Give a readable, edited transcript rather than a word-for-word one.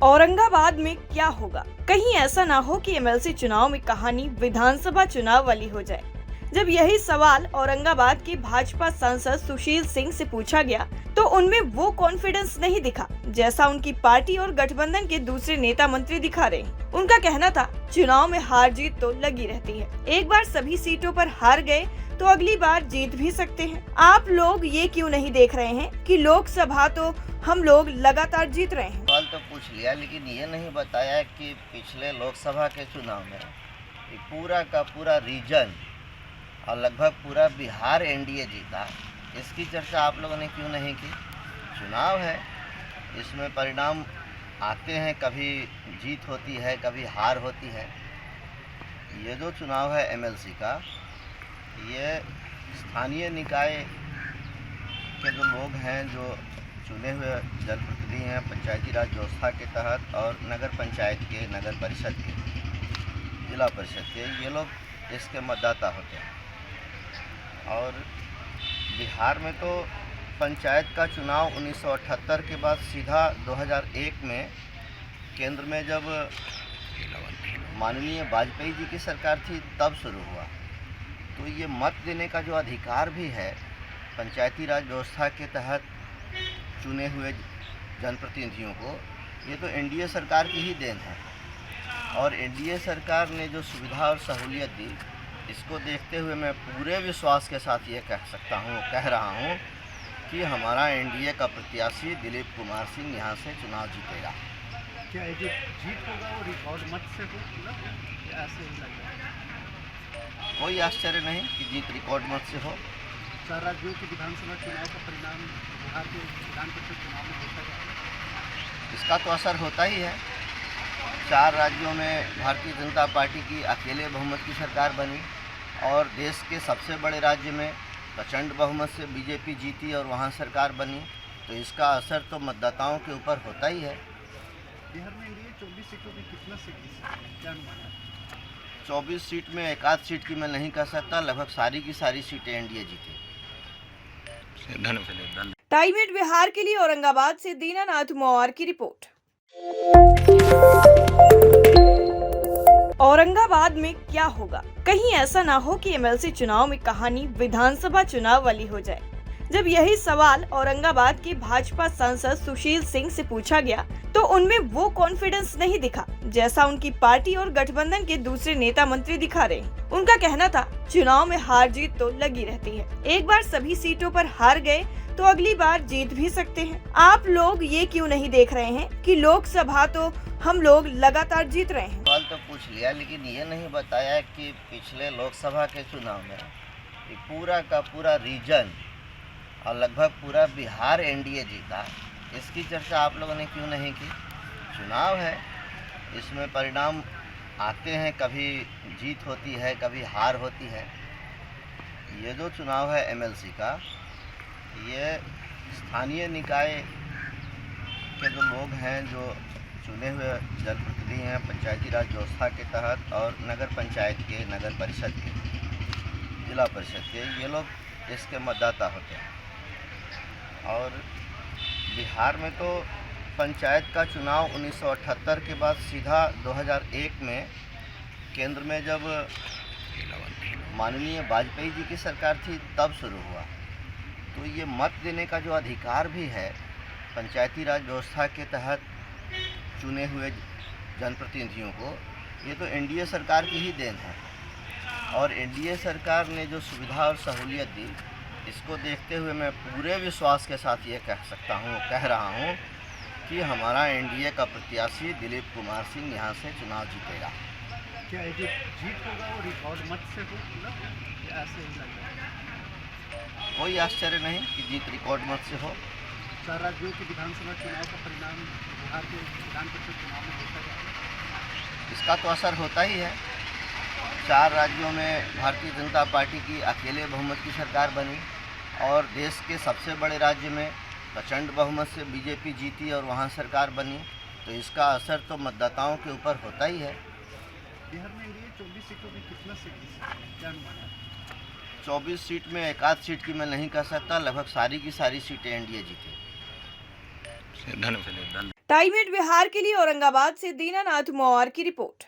औरंगाबाद में क्या होगा? कहीं ऐसा ना हो कि एमएलसी चुनाव में कहानी विधानसभा चुनाव वाली हो जाए। जब यही सवाल औरंगाबाद के भाजपा सांसद सुशील सिंह से पूछा गया, तो उनमें वो कॉन्फिडेंस नहीं दिखा जैसा उनकी पार्टी और गठबंधन के दूसरे नेता मंत्री दिखा रहे हैं। उनका कहना था, चुनाव में हार जीत तो लगी रहती है, एक बार सभी सीटों पर हार गए तो अगली बार जीत भी सकते हैं। आप लोग ये क्यों नहीं देख रहे हैं कि लोकसभा तो हम लोग लगातार जीत रहे हैं? सवाल तो पूछ लिया, लेकिन ये नहीं बताया कि पिछले लोकसभा के चुनाव में ये पूरा का पूरा रीजन और लगभग पूरा बिहार एनडीए जीता। इसकी चर्चा आप लोगों ने क्यों नहीं की? चुनाव है, इसमें परिणाम आते हैं, कभी जीत होती है, कभी हार होती है। ये जो चुनाव है एमएलसी का, ये स्थानीय निकाय के जो लोग हैं, जो चुने हुए जनप्रतिनिधि हैं पंचायती राज व्यवस्था के तहत, और नगर पंचायत के, नगर परिषद के, जिला परिषद के, ये लोग इसके मतदाता होते हैं। और बिहार में तो पंचायत का चुनाव 1978 के बाद सीधा 2001 में केंद्र में जब माननीय वाजपेयी जी की सरकार थी तब शुरू हुआ। तो ये मत देने का जो अधिकार भी है पंचायती राज व्यवस्था के तहत चुने हुए जनप्रतिनिधियों को, ये तो एनडीए सरकार की ही देन है। और एनडीए सरकार ने जो सुविधा और सहूलियत दी, इसको देखते हुए मैं पूरे विश्वास के साथ ये कह रहा हूँ कि हमारा एनडीए का प्रत्याशी दिलीप कुमार सिंह यहाँ से चुनाव जीतेगा। क्या ये जीत होगा और रिकॉर्ड मत से हो, ऐसे ही लग रहा है? कोई आश्चर्य नहीं कि जीत रिकॉर्ड मत से हो। 4 राज्यों के विधानसभा चुनाव का परिणाम बिहार के विधान परिषद चुनाव में देखा जाएगा। इसका तो असर होता ही है। 4 राज्यों में भारतीय जनता पार्टी की अकेले बहुमत की सरकार बनी, और देश के सबसे बड़े राज्य में प्रचंड बहुमत से बीजेपी जीती और वहाँ सरकार बनी। तो इसका असर तो मतदाताओं के ऊपर होता ही है। बिहार में एनडीए 24 सीटों में कितना सीट जीत सकता है, क्या अनुमान है? 24 सीट में एक आध सीट की मैं नहीं कह सकता, लगभग सारी की सारी सीटें एनडीए जीती। टाइम एट बिहार के लिए औरंगाबाद से दीनानाथ मौर्य की रिपोर्ट। औरंगाबाद में क्या होगा? कहीं ऐसा ना हो कि एमएलसी चुनाव में कहानी विधानसभा चुनाव वाली हो जाए। जब यही सवाल औरंगाबाद के भाजपा सांसद सुशील सिंह से पूछा गया, तो उनमें वो कॉन्फिडेंस नहीं दिखा जैसा उनकी पार्टी और गठबंधन के दूसरे नेता मंत्री दिखा रहे हैं। उनका कहना था, चुनाव में हार जीत तो लगी रहती है, एक बार सभी सीटों पर हार गए तो अगली बार जीत भी सकते हैं। आप लोग ये क्यों नहीं देख रहे हैं कि लोकसभा तो हम लोग लगातार जीत रहे हैं? सवाल तो पूछ लिया, लेकिन ये नहीं बताया कि पिछले लोकसभा के चुनाव में ये पूरा का पूरा रीजन और लगभग पूरा बिहार एनडीए जीता। इसकी चर्चा आप लोगों ने क्यों नहीं की? चुनाव है, इसमें परिणाम आते हैं, कभी जीत होती है, कभी हार होती है। ये जो चुनाव है एमएलसी का, ये स्थानीय निकाय के जो लोग हैं, जो चुने हुए जनप्रतिनिधि हैं पंचायती राज व्यवस्था के तहत, और नगर पंचायत के, नगर परिषद के, जिला परिषद के, ये लोग इसके मतदाता होते हैं। और बिहार में तो पंचायत का चुनाव 1978 के बाद सीधा 2001 में केंद्र में जब माननीय वाजपेयी जी की सरकार थी तब शुरू हुआ। तो ये मत देने का जो अधिकार भी है पंचायती राज व्यवस्था के तहत चुने हुए जनप्रतिनिधियों को, ये तो एनडीए सरकार की ही देन है। और एनडीए सरकार ने जो सुविधा और सहूलियत दी, इसको देखते हुए मैं पूरे विश्वास के साथ ये कह रहा हूँ कि हमारा एनडीए का प्रत्याशी दिलीप कुमार सिंह यहाँ से चुनाव जीतेगा। क्या ये जीत होगा और रिकॉर्ड मत से हो, ऐसे ही लग रहा है? कोई आश्चर्य नहीं कि जीत रिकॉर्ड मत से हो। 4 राज्यों के विधानसभा चुनाव का परिणाम बिहार के विधान परिषद चुनाव में देखा जाएगा। इसका तो असर होता ही है। 4 राज्यों में भारतीय जनता पार्टी की अकेले बहुमत की सरकार बनी, और देश के सबसे बड़े राज्य में प्रचंड बहुमत से बीजेपी जीती और वहाँ सरकार बनी। तो इसका असर तो मतदाताओं के ऊपर होता ही है। बिहार में एनडीए 24 सीटों में कितना सीट जीत सकता है, क्या अनुमान है? 24 सीट में एक आध सीट की मैं नहीं कह सकता, लगभग सारी की सारी सीटें एनडीए जीती। धन्यवाद। टाइम मिनट बिहार के लिए औरंगाबाद से दीनानाथ मौर्य की रिपोर्ट।